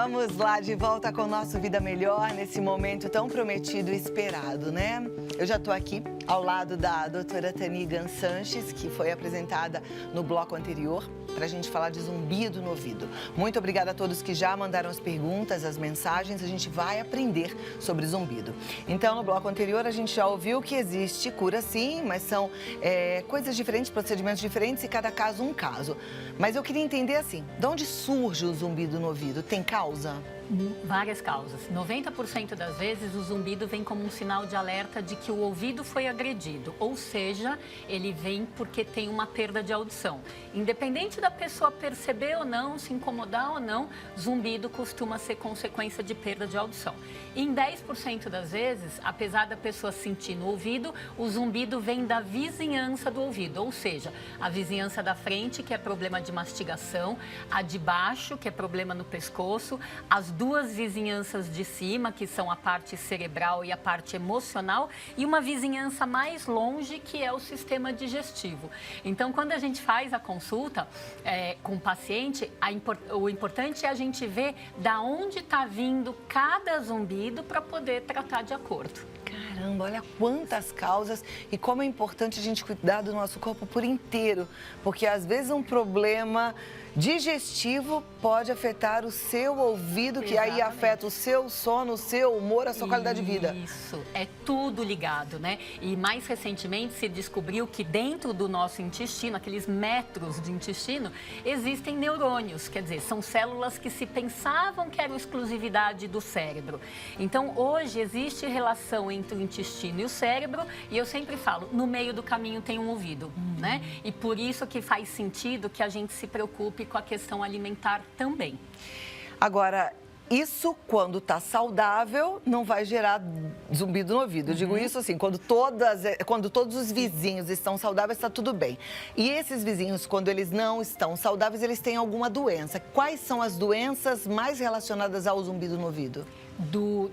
Vamos lá, de volta com o nosso Vida Melhor, nesse momento tão prometido e esperado, né? Eu já estou aqui ao lado da doutora Tanigan Sanches, que foi apresentada no bloco anterior, para a gente falar de zumbido no ouvido. Muito obrigada a todos que já mandaram as perguntas, as mensagens, a gente vai aprender sobre zumbido. Então, no bloco anterior, a gente já ouviu que existe cura sim, mas são coisas diferentes, procedimentos diferentes e cada caso um caso. Mas eu queria entender assim, de onde surge o zumbido no ouvido? Tem causa? Várias causas. 90% das vezes o zumbido vem como um sinal de alerta de que o ouvido foi agredido, ou seja, ele vem porque tem uma perda de audição. Independente da pessoa perceber ou não, se incomodar ou não, zumbido costuma ser consequência de perda de audição. E em 10% das vezes, apesar da pessoa sentir no ouvido, o zumbido vem da vizinhança do ouvido, ou seja, a vizinhança da frente, que é problema de mastigação, a de baixo, que é problema no pescoço, as duas vizinhanças de cima, que são a parte cerebral e a parte emocional, e uma vizinhança mais longe, que é o sistema digestivo. Então, quando a gente faz a consulta com o paciente, o importante é a gente ver da onde está vindo cada zumbido para poder tratar de acordo. Caramba, olha quantas causas e como é importante a gente cuidar do nosso corpo por inteiro, porque às vezes um problema digestivo pode afetar o seu ouvido, que aí afeta o seu sono, o seu humor, a sua qualidade de vida. Isso, é tudo ligado, né? E mais recentemente se descobriu que dentro do nosso intestino, aqueles metros de intestino, existem neurônios, quer dizer, são células que se pensavam que eram exclusividade do cérebro. Então, hoje existe relação entre o intestino e o cérebro, e eu sempre falo, no meio do caminho tem um ouvido, né? E por isso que faz sentido que a gente se preocupe com a questão alimentar também. Agora, isso quando está saudável não vai gerar zumbido no ouvido. Eu digo isso assim, quando todos os vizinhos estão saudáveis, está tudo bem. E esses vizinhos, quando eles não estão saudáveis, eles têm alguma doença. Quais são as doenças mais relacionadas ao zumbido no ouvido?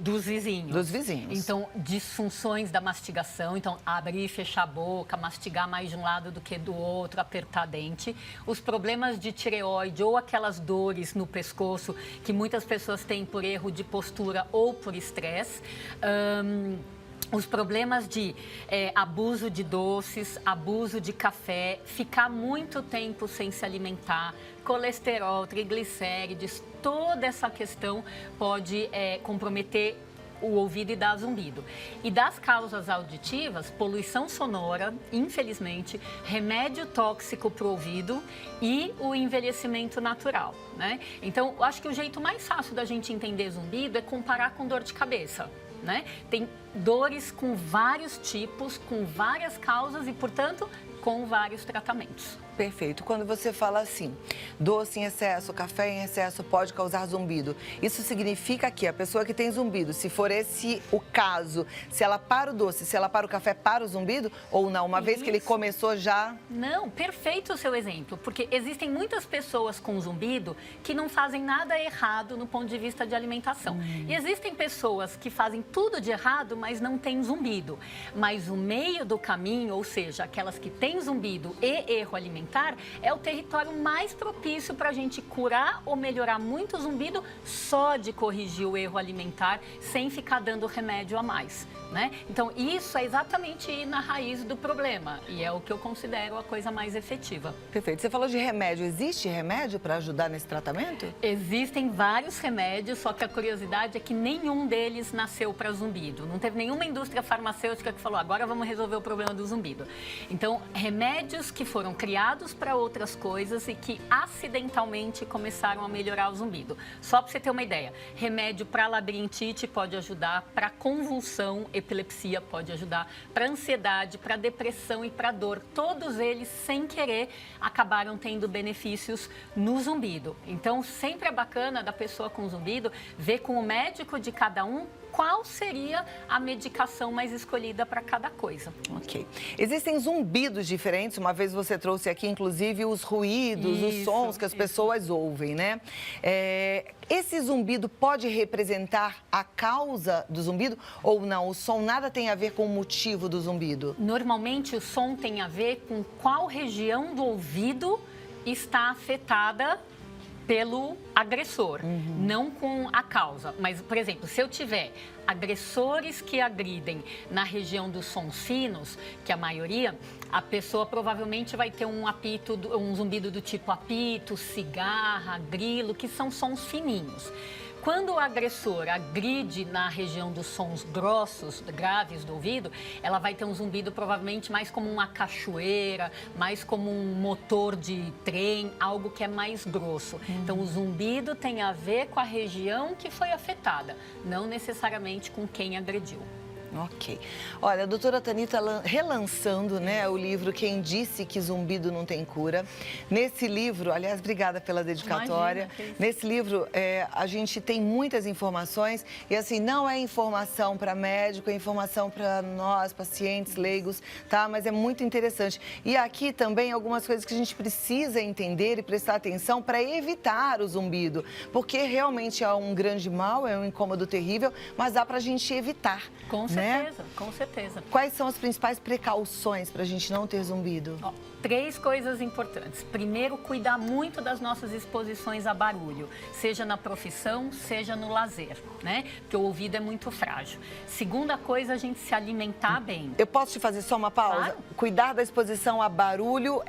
Dos vizinhos. Dos vizinhos. Então, disfunções da mastigação, então abrir e fechar a boca, mastigar mais de um lado do que do outro, apertar dente. Os problemas de tireoide ou aquelas dores no pescoço que muitas pessoas têm por erro de postura ou por estresse. Os problemas de abuso de doces, abuso de café, ficar muito tempo sem se alimentar, colesterol, triglicérides, toda essa questão pode comprometer o ouvido e dar zumbido. E das causas auditivas, poluição sonora, infelizmente, remédio tóxico para o ouvido e o envelhecimento natural, né? Então, eu acho que o jeito mais fácil da gente entender zumbido é comparar com dor de cabeça. Né? Tem dores com vários tipos, com várias causas e, portanto, com vários tratamentos. Perfeito. Quando você fala assim, doce em excesso, café em excesso pode causar zumbido, isso significa que a pessoa que tem zumbido, se for esse o caso, se ela para o doce, se ela para o café, para o zumbido ou não? Uma vez que ele começou já... Não, perfeito o seu exemplo, porque existem muitas pessoas com zumbido que não fazem nada errado no ponto de vista de alimentação. E existem pessoas que fazem tudo de errado, mas não têm zumbido. Mas o meio do caminho, ou seja, aquelas que têm zumbido e erro alimentar, é o território mais propício para a gente curar ou melhorar muito o zumbido só de corrigir o erro alimentar sem ficar dando remédio a mais, né? Então, isso é exatamente ir na raiz do problema e é o que eu considero a coisa mais efetiva. Perfeito. Você falou de remédio. Existe remédio para ajudar nesse tratamento? Existem vários remédios, só que a curiosidade é que nenhum deles nasceu para zumbido. Não teve nenhuma indústria farmacêutica que falou, agora vamos resolver o problema do zumbido. Então, remédios que foram criados para outras coisas e que acidentalmente começaram a melhorar o zumbido. Só para você ter uma ideia, remédio para labirintite pode ajudar, para convulsão, epilepsia pode ajudar, para ansiedade, para depressão e para dor. Todos eles, sem querer, acabaram tendo benefícios no zumbido. Então, sempre é bacana da pessoa com zumbido ver com o médico de cada um qual seria a medicação mais escolhida para cada coisa. Ok. Existem zumbidos diferentes, uma vez você trouxe aqui, inclusive, os ruídos, os sons que as pessoas ouvem, né? Esse zumbido pode representar a causa do zumbido ou não? O som nada tem a ver com o motivo do zumbido? Normalmente, o som tem a ver com qual região do ouvido está afetada pelo agressor, não com a causa. Mas, por exemplo, se eu tiver agressores que agridem na região dos sons finos, que a maioria, a pessoa provavelmente vai ter um apito, um zumbido do tipo apito, cigarra, grilo, que são sons fininhos. Quando o agressor agride na região dos sons grossos, graves do ouvido, ela vai ter um zumbido provavelmente mais como uma cachoeira, mais como um motor de trem, algo que é mais grosso. Então, o zumbido tem a ver com a região que foi afetada, não necessariamente com quem agrediu. Ok. Olha, a doutora Tani está relançando, né, o livro Quem Disse que Zumbido Não Tem Cura. Nesse livro, aliás, obrigada pela dedicatória. Imagina, nesse livro, a gente tem muitas informações e, assim, não é informação para médico, é informação para nós, pacientes, leigos, tá? Mas é muito interessante. E aqui também algumas coisas que a gente precisa entender e prestar atenção para evitar o zumbido, porque realmente é um grande mal, é um incômodo terrível, mas dá para a gente evitar. Com certeza, com certeza. Quais são as principais precauções para a gente não ter zumbido? Ó, 3 coisas importantes. Primeiro, cuidar muito das nossas exposições a barulho, seja na profissão, seja no lazer, né? Porque o ouvido é muito frágil. Segunda coisa, a gente se alimentar bem. Eu posso te fazer só uma pausa? Claro. Cuidar da exposição a barulho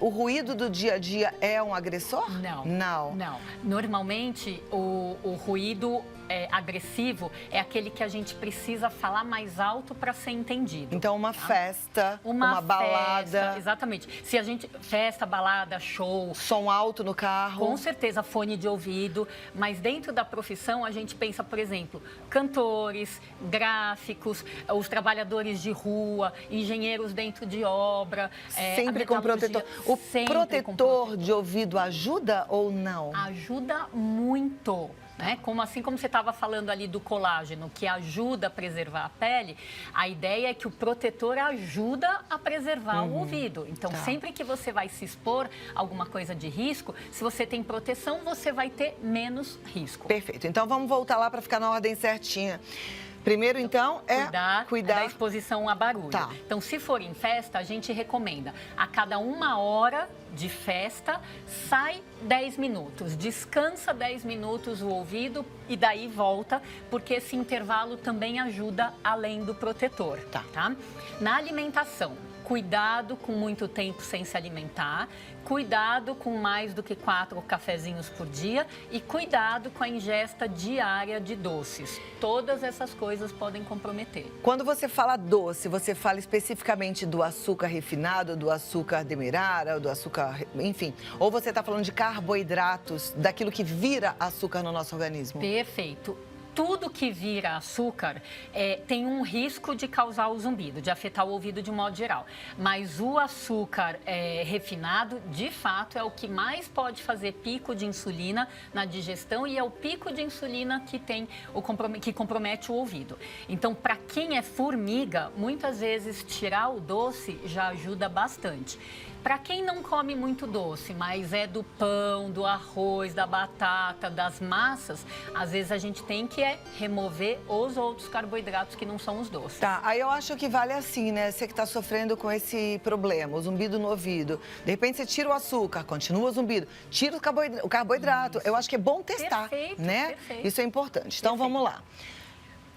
O ruído do dia a dia é um agressor? Não. Não. Não. Normalmente, o ruído agressivo é aquele que a gente precisa falar mais alto para ser entendido. Então, uma festa, uma festa, balada. exatamente. Se a gente... Festa, balada, show. Som alto no carro. Com certeza, fone de ouvido. Mas dentro da profissão, a gente pensa, por exemplo, cantores, gráficos, os trabalhadores de rua, engenheiros dentro de obra. Sempre com protetor. O protetor de ouvido ajuda ou não? Ajuda muito. Né? Assim como você estava falando ali do colágeno, que ajuda a preservar a pele, a ideia é que o protetor ajuda a preservar o ouvido. Então, sempre que você vai se expor a alguma coisa de risco, se você tem proteção, você vai ter menos risco. Perfeito. Então, vamos voltar lá para ficar na ordem certinha. Primeiro, então, cuidar da exposição a barulho. Tá. Então, se for em festa, a gente recomenda a cada 1 hora de festa, sai 10 minutos, descansa 10 minutos o ouvido e daí volta, porque esse intervalo também ajuda além do protetor. Tá? Na alimentação, cuidado com muito tempo sem se alimentar, cuidado com mais do que 4 cafezinhos por dia e cuidado com a ingesta diária de doces. Todas essas coisas podem comprometer. Quando você fala doce, você fala especificamente do açúcar refinado, do açúcar demerara, do açúcar, enfim, ou você está falando de carboidratos, daquilo que vira açúcar no nosso organismo? Perfeito. Tudo que vira açúcar tem um risco de causar o zumbido, de afetar o ouvido de um modo geral. Mas o açúcar refinado, de fato, é o que mais pode fazer pico de insulina na digestão e é o pico de insulina que compromete o ouvido. Então, para quem é formiga, muitas vezes tirar o doce já ajuda bastante. Para quem não come muito doce, mas é do pão, do arroz, da batata, das massas, às vezes a gente tem que remover os outros carboidratos que não são os doces. Tá, aí eu acho que vale assim, né? Você que está sofrendo com esse problema, o zumbido no ouvido. De repente você tira o açúcar, continua o zumbido, tira o carboidrato. Eu acho que é bom testar, né? Perfeito. Isso é importante. Então vamos lá.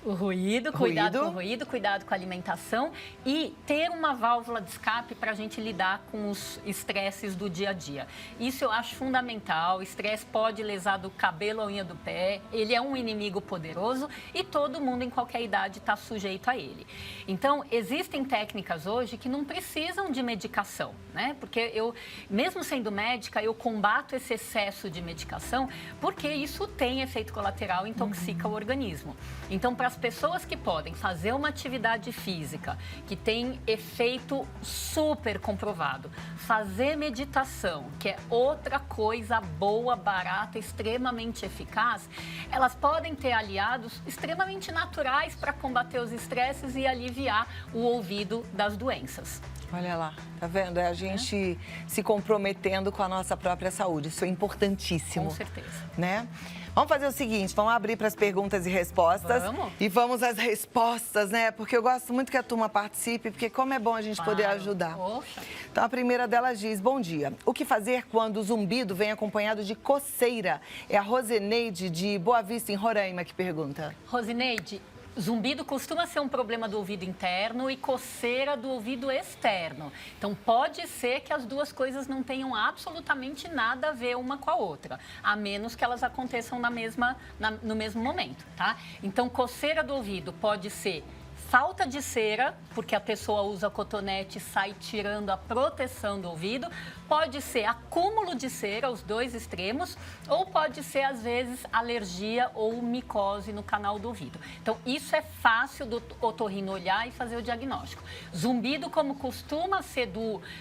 O ruído, cuidado com o ruído, cuidado com a alimentação e ter uma válvula de escape para a gente lidar com os estresses do dia a dia. Isso eu acho fundamental. O estresse pode lesar do cabelo à unha do pé, ele é um inimigo poderoso e todo mundo em qualquer idade está sujeito a ele. Então, existem técnicas hoje que não precisam de medicação, né? Porque eu, mesmo sendo médica, eu combato esse excesso de medicação porque isso tem efeito colateral e intoxica o organismo. Então, para as pessoas que podem fazer uma atividade física que tem efeito super comprovado, fazer meditação, que é outra coisa boa, barata, extremamente eficaz, elas podem ter aliados extremamente naturais para combater os estresses e aliviar o ouvido das doenças. Olha lá, tá vendo? É a gente se comprometendo com a nossa própria saúde. Isso é importantíssimo. Com certeza. Né? Vamos fazer o seguinte, vamos abrir para as perguntas e respostas. Vamos. E vamos às respostas, né? Porque eu gosto muito que a turma participe, porque como é bom a gente poder ajudar. Poxa. Então, a primeira delas diz, bom dia. O que fazer quando o zumbido vem acompanhado de coceira? É a Roseneide, de Boa Vista, em Roraima, que pergunta. Rosineide, zumbido costuma ser um problema do ouvido interno e coceira do ouvido externo. Então, pode ser que as duas coisas não tenham absolutamente nada a ver uma com a outra, a menos que elas aconteçam no mesmo momento, tá? Então, coceira do ouvido pode ser falta de cera, porque a pessoa usa cotonete e sai tirando a proteção do ouvido. Pode ser acúmulo de cera, os dois extremos, ou pode ser, às vezes, alergia ou micose no canal do ouvido. Então, isso é fácil do otorrino olhar e fazer o diagnóstico. Zumbido, como costuma ser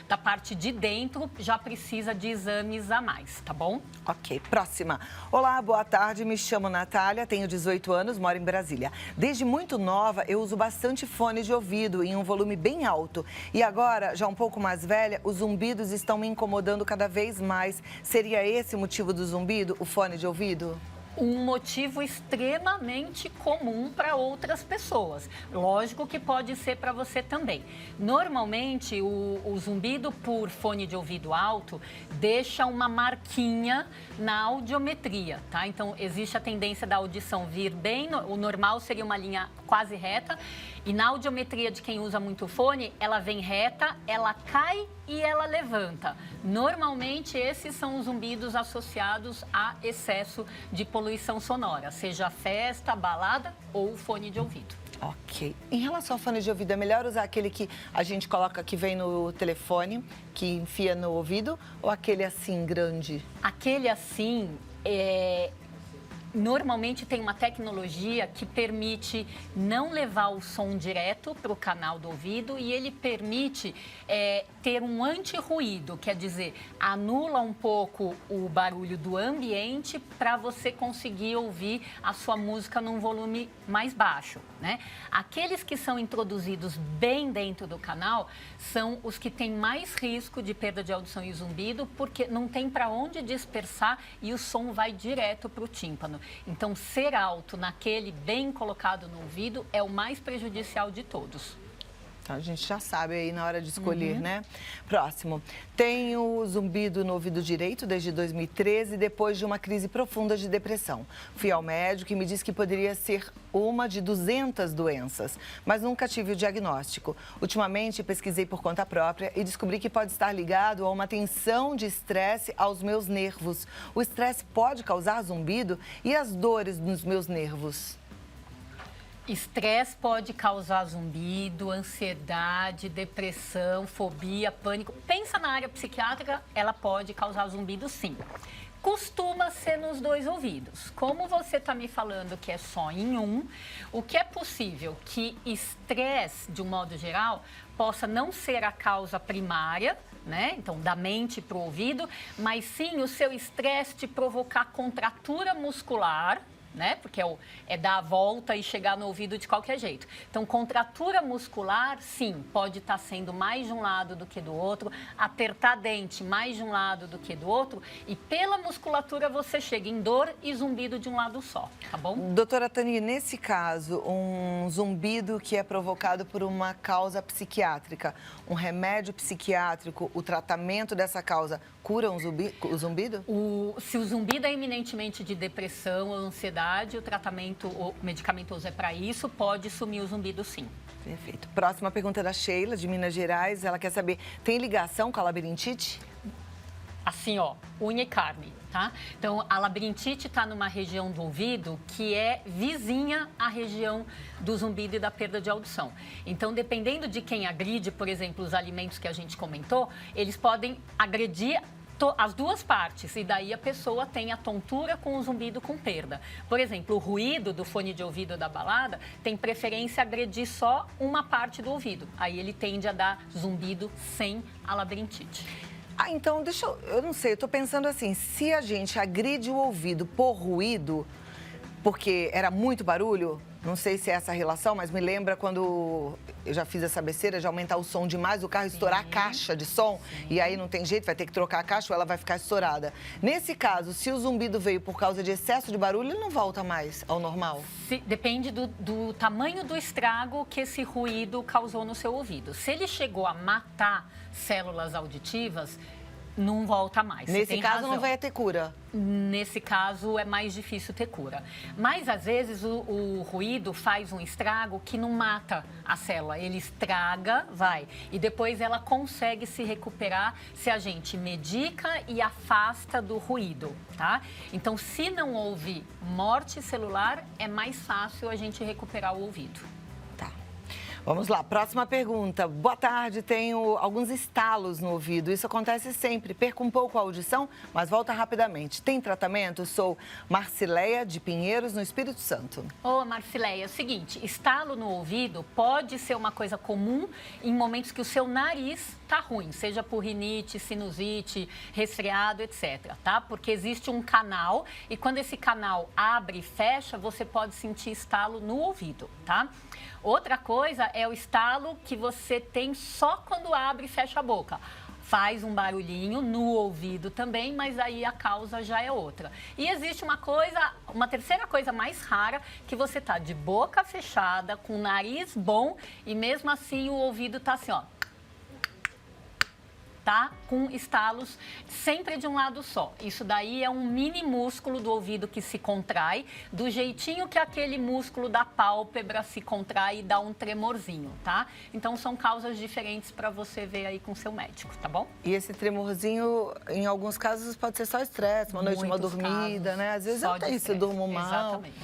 da parte de dentro, já precisa de exames a mais, tá bom? Ok, próxima. Olá, boa tarde, me chamo Natália, tenho 18 anos, moro em Brasília. Desde muito nova, eu uso bastante fone de ouvido em um volume bem alto. E agora, já um pouco mais velha, os zumbidos estão me incomodando cada vez mais. Seria esse o motivo do zumbido, o fone de ouvido? Um motivo extremamente comum para outras pessoas. Lógico que pode ser para você também. Normalmente, o zumbido por fone de ouvido alto deixa uma marquinha na audiometria, tá? Então, existe a tendência da audição vir bem, o normal seria uma linha quase reta, e na audiometria de quem usa muito fone, ela vem reta, ela cai e ela levanta. Normalmente, esses são os zumbidos associados a excesso de poluição sonora, seja festa, balada ou fone de ouvido. Ok. Em relação ao fone de ouvido, é melhor usar aquele que a gente coloca, que vem no telefone, que enfia no ouvido, ou aquele assim, grande? Aquele assim, normalmente tem uma tecnologia que permite não levar o som direto para o canal do ouvido e ele permite ter um anti-ruído, quer dizer, anula um pouco o barulho do ambiente para você conseguir ouvir a sua música num volume mais baixo, né? Aqueles que são introduzidos bem dentro do canal são os que têm mais risco de perda de audição e zumbido, porque não tem para onde dispersar e o som vai direto para o tímpano. Então, ser alto naquele bem colocado no ouvido é o mais prejudicial de todos. Então, a gente já sabe aí na hora de escolher, né? Próximo. Tenho zumbido no ouvido direito desde 2013, depois de uma crise profunda de depressão. Fui ao médico e me disse que poderia ser uma de 200 doenças, mas nunca tive o diagnóstico. Ultimamente, pesquisei por conta própria e descobri que pode estar ligado a uma tensão de estresse aos meus nervos. O estresse pode causar zumbido e as dores nos meus nervos? Estresse pode causar zumbido, ansiedade, depressão, fobia, pânico. Pensa na área psiquiátrica, ela pode causar zumbido, sim. Costuma ser nos dois ouvidos. Como você está me falando que é só em um, o que é possível que estresse, de um modo geral, possa não ser a causa primária, né? Então, da mente para o ouvido, mas sim o seu estresse te provocar contratura muscular, né? Porque é dar a volta e chegar no ouvido de qualquer jeito. Então, contratura muscular, sim, pode estar sendo mais de um lado do que do outro, apertar dente mais de um lado do que do outro, e pela musculatura você chega em dor e zumbido de um lado só, tá bom? Doutora Tani, nesse caso, um zumbido que é provocado por uma causa psiquiátrica, um remédio psiquiátrico, o tratamento dessa causa cura o zumbido? Se o zumbido é eminentemente de depressão ou ansiedade, o tratamento medicamentoso é para isso, pode sumir o zumbido, sim. Perfeito. Próxima pergunta da Sheila, de Minas Gerais. Ela quer saber, tem ligação com a labirintite? Assim, ó, unha e carne, tá? Então, a labirintite está numa região do ouvido que é vizinha à região do zumbido e da perda de audição. Então, dependendo de quem agride, por exemplo, os alimentos que a gente comentou, eles podem agredir as duas partes, e daí a pessoa tem a tontura com o zumbido com perda. Por exemplo, o ruído do fone de ouvido da balada tem preferência a agredir só uma parte do ouvido. Aí ele tende a dar zumbido sem a labirintite. Ah, então, eu não sei, eu tô pensando assim, se a gente agride o ouvido por ruído, porque era muito barulho, Não sei se é essa relação, mas me lembra quando eu já fiz essa besteira de aumentar o som demais, o carro estourar a caixa de som, e aí não tem jeito, vai ter que trocar a caixa ou ela vai ficar estourada. Nesse caso, se o zumbido veio por causa de excesso de barulho, ele não volta mais ao normal? Depende do tamanho do estrago que esse ruído causou no seu ouvido. Se ele chegou a matar células auditivas, não volta mais. Nesse caso, não vai ter cura? Nesse caso, é mais difícil ter cura. Mas, às vezes, o ruído faz um estrago que não mata a célula. Ele estraga, e depois ela consegue se recuperar se a gente medica e afasta do ruído, tá? Então, se não houve morte celular, é mais fácil a gente recuperar o ouvido. Vamos lá, próxima pergunta. Boa tarde, tenho alguns estalos no ouvido. Isso acontece sempre. Perco um pouco a audição, mas volta rapidamente. Tem tratamento? Sou Marcileia de Pinheiros, no Espírito Santo. Ô, Marcileia, é o seguinte, estalo no ouvido pode ser uma coisa comum em momentos que o seu nariz tá ruim, seja por rinite, sinusite, resfriado, etc, tá? Porque existe um canal e quando esse canal abre e fecha, você pode sentir estalo no ouvido, tá? Outra coisa é o estalo que você tem só quando abre e fecha a boca. Faz um barulhinho no ouvido também, mas aí a causa já é outra. E existe uma terceira coisa mais rara, que você tá de boca fechada, com o nariz bom e mesmo assim o ouvido tá assim, ó. Tá? Com estalos sempre de um lado só. Isso daí é um mini músculo do ouvido que se contrai, do jeitinho que aquele músculo da pálpebra se contrai e dá um tremorzinho, tá? Então, são causas diferentes para você ver aí com seu médico, tá bom? E esse tremorzinho, em alguns casos, pode ser só estresse, uma noite mal dormida, né? Às vezes eu tenho isso, eu durmo mal. Exatamente.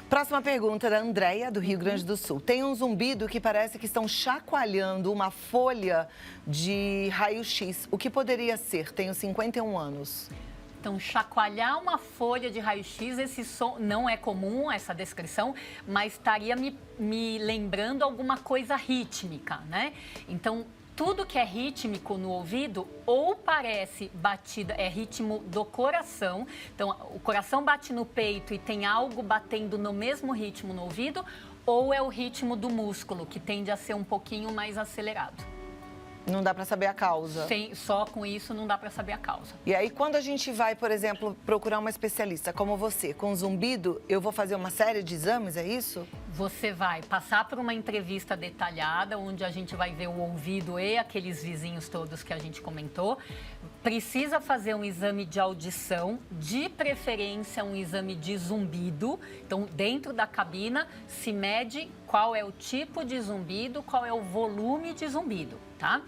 Próxima pergunta da Andréia, do Rio Grande do Sul. Tem um zumbido que parece que estão chacoalhando uma folha de raio-x. O que poderia ser? Tenho 51 anos. Então, chacoalhar uma folha de raio-x, esse som não é comum, essa descrição, mas estaria me lembrando alguma coisa rítmica, né? Então, tudo que é rítmico no ouvido ou parece batida, é ritmo do coração. Então, o coração bate no peito e tem algo batendo no mesmo ritmo no ouvido, ou é o ritmo do músculo, que tende a ser um pouquinho mais acelerado. Não dá para saber a causa. Só com isso não dá para saber a causa. E aí, quando a gente vai, por exemplo, procurar uma especialista como você, com zumbido, eu vou fazer uma série de exames, é isso? Você vai passar por uma entrevista detalhada, onde a gente vai ver o ouvido e aqueles vizinhos todos que a gente comentou. Precisa fazer um exame de audição, de preferência um exame de zumbido. Então, dentro da cabina, se mede qual é o tipo de zumbido, qual é o volume de zumbido, tá?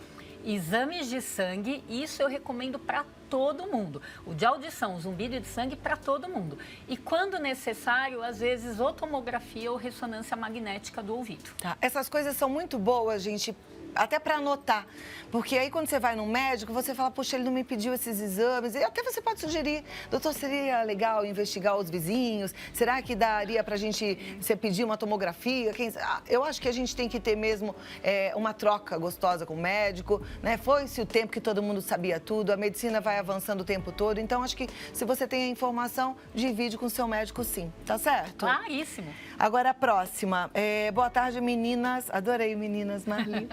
Exames de sangue, isso eu recomendo para todo mundo. O de audição, o zumbido de sangue para todo mundo. E quando necessário, às vezes, ou tomografia ou ressonância magnética do ouvido. Tá. Essas coisas são muito boas, gente, até para anotar. Porque aí quando você vai no médico, você fala, poxa, ele não me pediu esses exames. E até você pode sugerir, doutor, seria legal investigar os vizinhos? Será que daria pra gente, você pedir uma tomografia? Eu acho que a gente tem que ter mesmo uma troca gostosa com o médico, né? Foi-se o tempo que todo mundo sabia tudo, a medicina vai avançando o tempo todo. Então, acho que se você tem a informação, divide com o seu médico sim, tá certo? Claríssimo. Agora a próxima. Boa tarde, meninas. Adorei meninas, Marli.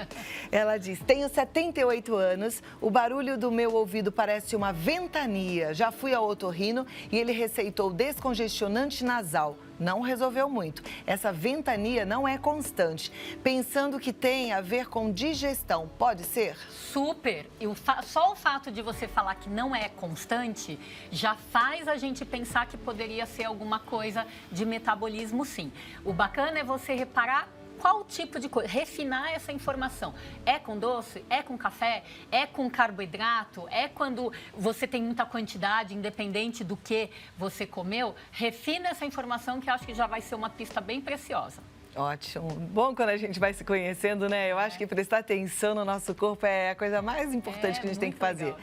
Ela diz, tenho 78 anos, o barulho do meu ouvido parece uma ventania. Já fui ao otorrino e ele receitou descongestionante nasal. Não resolveu muito. Essa ventania não é constante. Pensando que tem a ver com digestão, pode ser? Super. E só o fato de você falar que não é constante já faz a gente pensar que poderia ser alguma coisa de metabolismo, sim. O bacana é você reparar qual tipo de coisa, refinar essa informação. É com doce? É com café? É com carboidrato? É quando você tem muita quantidade, independente do que você comeu? Refina essa informação que eu acho que já vai ser uma pista bem preciosa. Ótimo. Bom quando a gente vai se conhecendo, né? Eu acho que prestar atenção no nosso corpo é a coisa mais importante que a gente tem que fazer. Legal.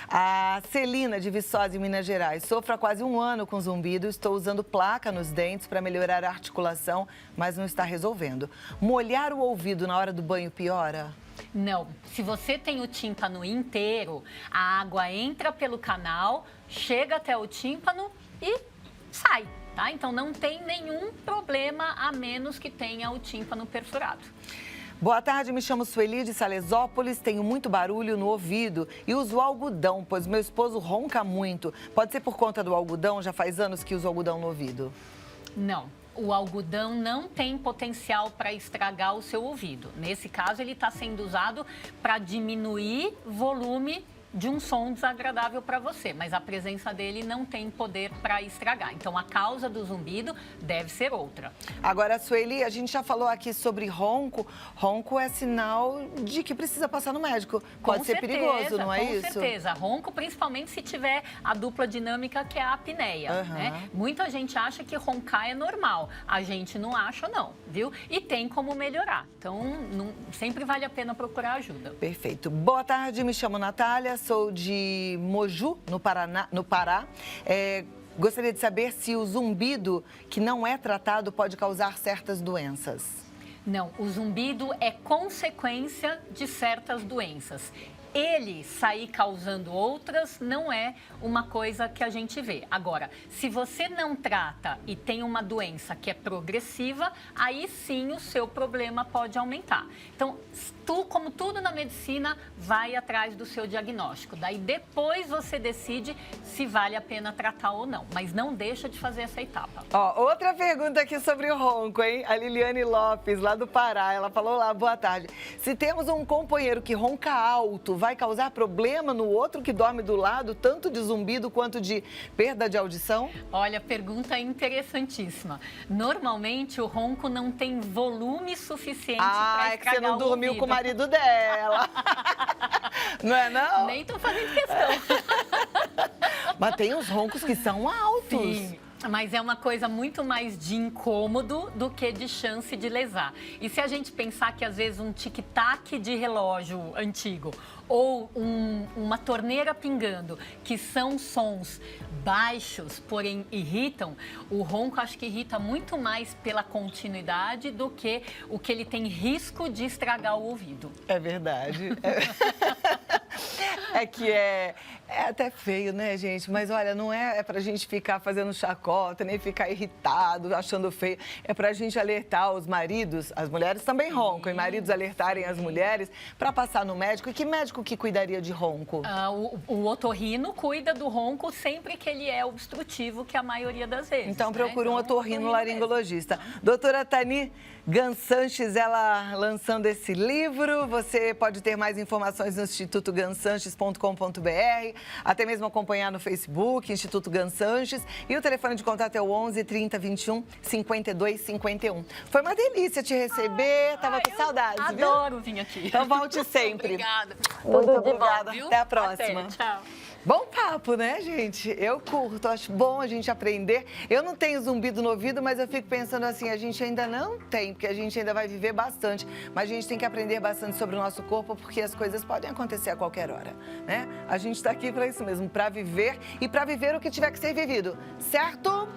A Celina, de Viçosa, em Minas Gerais. Sofro há quase um ano com zumbido. Estou usando placa nos dentes para melhorar a articulação, mas não está resolvendo. Molhar o ouvido na hora do banho piora? Não. Se você tem o tímpano inteiro, a água entra pelo canal, chega até o tímpano e sai. tá? Então não tem nenhum problema a menos que tenha o tímpano perfurado. Boa tarde, me chamo Sueli de Salesópolis, tenho muito barulho no ouvido e uso algodão, pois meu esposo ronca muito. Pode ser por conta do algodão? Já faz anos que uso algodão no ouvido. Não. O algodão não tem potencial para estragar o seu ouvido. Nesse caso, ele está sendo usado para diminuir volume de um som desagradável para você, mas a presença dele não tem poder para estragar. Então, a causa do zumbido deve ser outra. Agora, Sueli, a gente já falou aqui sobre ronco. Ronco é sinal de que precisa passar no médico. Pode ser perigoso, não é isso? Com certeza. Ronco, principalmente se tiver a dupla dinâmica, que é a apneia, né? Muita gente acha que roncar é normal. A gente não acha, não, viu? E tem como melhorar. Então, sempre vale a pena procurar ajuda. Perfeito. Boa tarde, me chamo Natália. Sou de Moju, no Pará. Gostaria de saber se o zumbido que não é tratado pode causar certas doenças. Não, o zumbido é consequência de certas doenças. Ele sair causando outras não é uma coisa que a gente vê. Agora, se você não trata e tem uma doença que é progressiva, aí sim o seu problema pode aumentar. Então, como tudo na medicina, vai atrás do seu diagnóstico. Daí depois você decide se vale a pena tratar ou não. Mas não deixa de fazer essa etapa. Ó, outra pergunta aqui sobre o ronco, hein? A Liliane Lopes, lá do Pará, ela falou lá, boa tarde. Se temos um companheiro que ronca alto, vai causar problema no outro que dorme do lado, tanto de zumbido quanto de perda de audição? Olha, pergunta interessantíssima. Normalmente, o ronco não tem volume suficiente para estragar o ouvido. É que você não dormiu com o marido dela. Não é, não? Nem tô fazendo questão. Mas tem uns roncos que são altos. Sim. Mas é uma coisa muito mais de incômodo do que de chance de lesar. E se a gente pensar que, às vezes, um tic-tac de relógio antigo ou uma torneira pingando, que são sons baixos, porém irritam, o ronco acho que irrita muito mais pela continuidade do que o que ele tem risco de estragar o ouvido. É verdade. É que é até feio, né, gente? Mas olha, não é pra gente ficar fazendo chacota, nem ficar irritado, achando feio. É pra gente alertar os maridos, as mulheres também roncam, e maridos alertarem as mulheres pra passar no médico. E que médico que cuidaria de ronco? O otorrino cuida do ronco sempre que ele é obstrutivo, que é a maioria das vezes. Então procura um otorrino laringologista. Doutora Tani Gansanches, ela lançando esse livro. Você pode ter mais informações no institutogansanches.com.br, até mesmo acompanhar no Facebook, Instituto Gansanches. E o telefone de contato é o 11 30 21 52 51. Foi uma delícia te receber, tava com saudades, viu? Adoro vir aqui. Então volte sempre. Obrigada. Muito obrigada. Até a próxima. Até, tchau. Bom papo, né, gente? Eu curto, acho bom a gente aprender. Eu não tenho zumbido no ouvido, mas eu fico pensando assim, a gente ainda não tem, porque a gente ainda vai viver bastante. Mas a gente tem que aprender bastante sobre o nosso corpo, porque as coisas podem acontecer a qualquer hora, né? A gente tá aqui para isso mesmo, para viver e para viver o que tiver que ser vivido, certo?